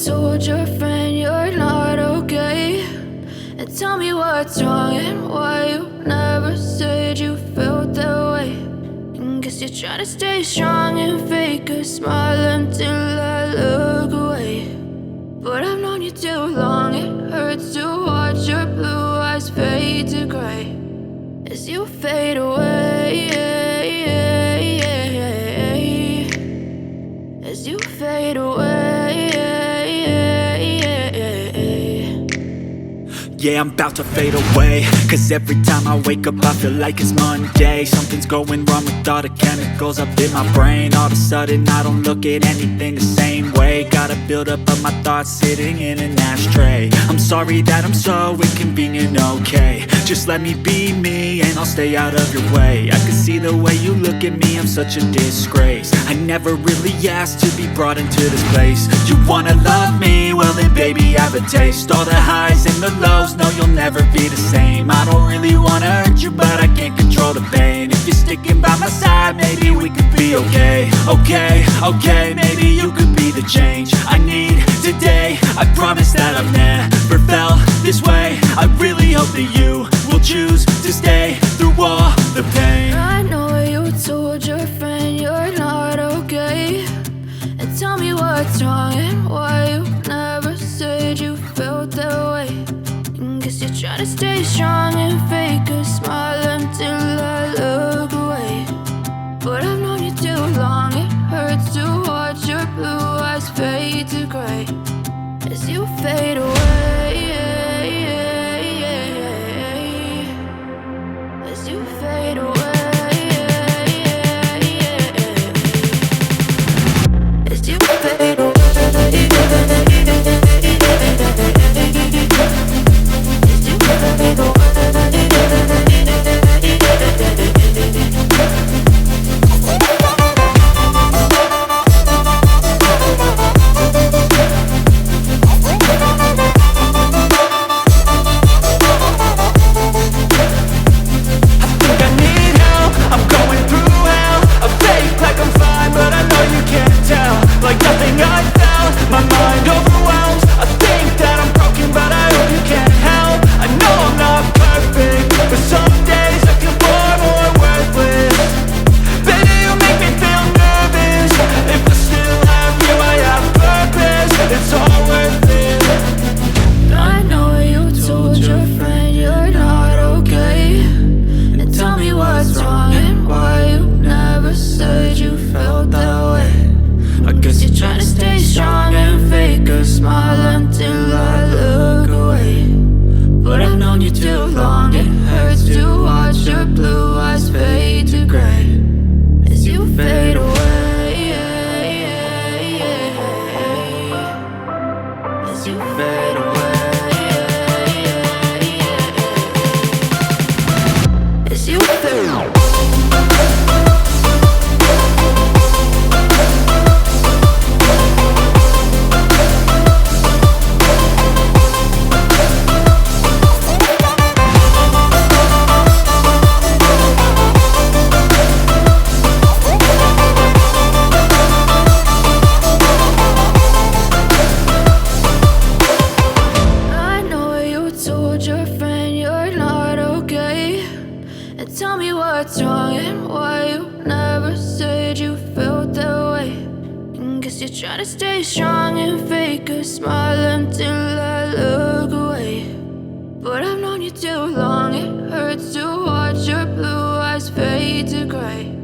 told your friend you're not okay? And tell me what's wrong and why you never said you felt that way. And guess you're trying to stay strong and fake a smile until I look away. But I've known you too long, it hurts to watch your blue eyes fade to gray as you fade away, as you fade away. Yeah, I'm about to fade away, cause every time I wake up I feel like it's Monday. Something's going wrong with all the chemicals up in my brain. All of a sudden I don't look at anything the same way. Got a buildup of my thoughts sitting in an ashtray. I'm sorry that I'm so inconvenient, okay? Just let me be me and I'll stay out of your way. I can see the way you look at me, I'm such a disgrace. I never really asked to be brought into this place. You wanna love me? Well then baby, have a taste. All the highs and the lows, no, you'll never be the same. I don't really wanna hurt you, but I can't control the pain. If you're sticking by my side, maybe we could be okay. Okay, maybe you could be the change I need today. I promise that I've never felt this way. I really hope that you will choose to stay through all the pain. I know you told your friend you're not okay. And tell me what's wrong and why you never said you felt that way. Guess you're trying to stay strong and fake a smile until I look away. But I've known you too long, it hurts to watch your blue eyes fade to gray as you fade away, as you fade away, as you fade away. Tell me what's wrong and why you never said you felt that way. And guess you're trying to stay strong and fake a smile until I look away. But I've known you too long, it hurts to watch your blue eyes fade to gray